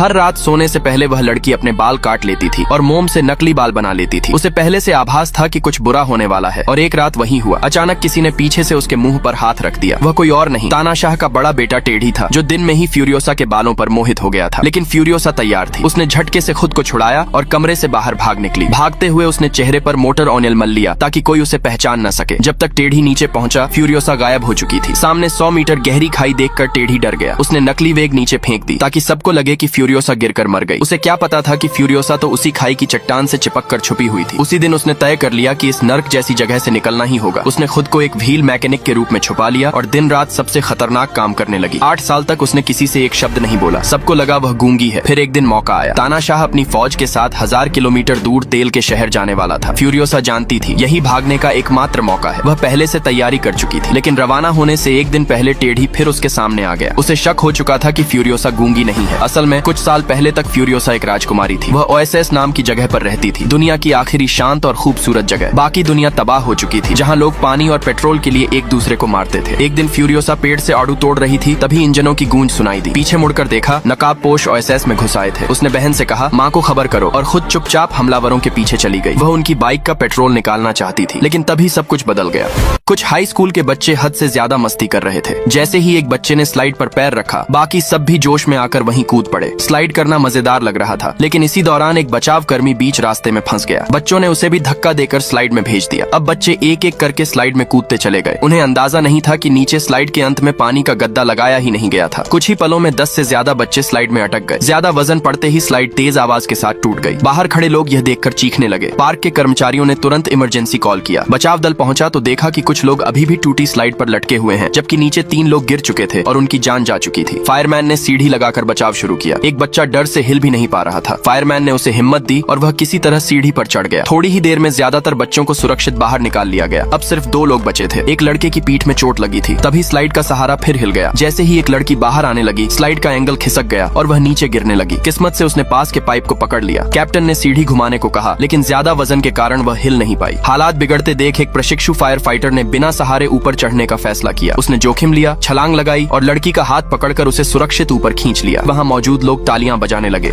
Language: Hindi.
हर रात सोने से पहले वह लड़की अपने बाल काट लेती थी और मोम से नकली बाल बना लेती थी। उसे पहले से आभास था कि कुछ बुरा होने वाला है और एक रात वही हुआ। अचानक किसी ने पीछे से उसके मुंह पर हाथ रख दिया। वह कोई और नहीं, तानाशाह का बड़ा बेटा टेढ़ी था, जो दिन में ही फ्यूरियोसा के बालों पर मोहित हो गया था। लेकिन फ्यूरियोसा तैयार थी। उसने झटके से खुद को छुड़ाया और कमरे से बाहर भाग निकली। भागते हुए उसने चेहरे पर मोटर ऑयल मल लिया ताकि कोई उसे पहचान न सके। जब तक टेढ़ी नीचे पहुंचा, फ्यूरियोसा गायब हो चुकी थी। सामने 100 मीटर गहरी खाई देखकर टेढ़ी डर गया। उसने नकली वेग नीचे फेंक दी ताकि सबको लगे कि फ्यूरियोसा गिरकर मर गई। उसे क्या पता था कि फ्यूरियोसा तो उसी खाई की चट्टान से चिपक कर छुपी हुई थी। उसी दिन उसने तय कर लिया कि इस नर्क जैसी जगह से निकलना ही होगा। उसने खुद को एक व्हील मैकेनिक के रूप में छुपा लिया और दिन रात सबसे खतरनाक काम करने लगी। 8 साल तक उसने किसी से एक शब्द नहीं बोला। सबको लगा वह गूंगी है। फिर एक दिन मौका आया। तानाशाह अपनी फौज के साथ 1000 किलोमीटर दूर तेल के शहर जाने वाला था। फ्यूरियोसा जानती थी यही भागने का एकमात्र मौका है। वह पहले से तैयारी कर चुकी थी। लेकिन रवाना होने से एक दिन पहले टेढ़ी फिर उसके सामने आ गया। उसे शक हो चुका था कि फ्यूरियोसा गूंगी नहीं है। असल में कुछ साल पहले तक फ्यूरियोसा एक राजकुमारी थी। वह ओएसएस नाम की जगह पर रहती थी, दुनिया की आखिरी शांत और खूबसूरत जगह। बाकी दुनिया तबाह हो चुकी थी, जहाँ लोग पानी और पेट्रोल के लिए एक दूसरे को मारते थे। एक दिन फ्यूरियोसा पेड़ से आड़ू तोड़ रही थी, तभी इंजनों की गूंज सुनाई दी। पीछे मुड़कर देखा, नकाबपोश ओएसएस में घुस आए थे। उसने बहन से कहा, माँ को खबर करो, और खुद चुपचाप हमलावरों के पीछे चली गई। वह उनकी बाइक का पेट्रोल निकालना चाहती थी, लेकिन तभी सब कुछ बदल गया। कुछ हाई स्कूल के बच्चे हद से ज्यादा मस्ती कर रहे थे। जैसे ही एक बच्चे ने स्लाइड पर पैर रखा, बाकी सब भी जोश में आकर वहीं कूद पड़े। स्लाइड करना मजेदार लग रहा था, लेकिन इसी दौरान एक बचाव कर्मी बीच रास्ते में फंस गया। बच्चों ने उसे भी धक्का देकर स्लाइड में भेज दिया। अब बच्चे एक एक करके स्लाइड में कूदते चले गए। उन्हें अंदाजा नहीं था कि नीचे स्लाइड के अंत में पानी का गद्दा लगाया ही नहीं गया था। कुछ ही पलों में 10 से ज्यादा बच्चे स्लाइड में अटक गए। ज्यादा वजन पड़ते ही स्लाइड तेज आवाज के साथ टूट गई। बाहर खड़े लोग यह देखकर चीखने लगे। पार्क के कर्मचारियों ने तुरंत इमरजेंसी कॉल किया। बचाव दल पहुंचा तो देखा कि कुछ लोग अभी भी टूटी स्लाइड पर लटके हुए हैं, जबकि नीचे 3 लोग गिर चुके थे और उनकी जान जा चुकी थी। फायरमैन ने सीढ़ी लगाकर बचाव शुरू किया। एक बच्चा डर से हिल भी नहीं पा रहा था। फायरमैन ने उसे हिम्मत दी और वह किसी तरह सीढ़ी पर चढ़ गया। थोड़ी ही देर में ज्यादातर बच्चों को सुरक्षित बाहर निकाल लिया गया। अब सिर्फ 2 लोग बचे थे। एक लड़के की पीठ में चोट लगी थी। तभी स्लाइड का सहारा फिर हिल गया। जैसे ही एक लड़की बाहर आने लगी, स्लाइड का एंगल खिसक गया और वह नीचे गिरने लगी। किस्मत से उसने पास के पाइप को पकड़ लिया। कैप्टन ने सीढ़ी घुमाने को कहा, लेकिन ज्यादा वजन के कारण वह हिल नहीं पाई। हालात बिगड़ते देख एक प्रशिक्षु फायर फाइटर ने बिना सहारे ऊपर चढ़ने का फैसला किया। उसने जोखिम लिया, छलांग लगाई और लड़की का हाथ पकड़कर उसे सुरक्षित ऊपर खींच लिया। वहाँ मौजूद लोग तालियां बजाने लगे।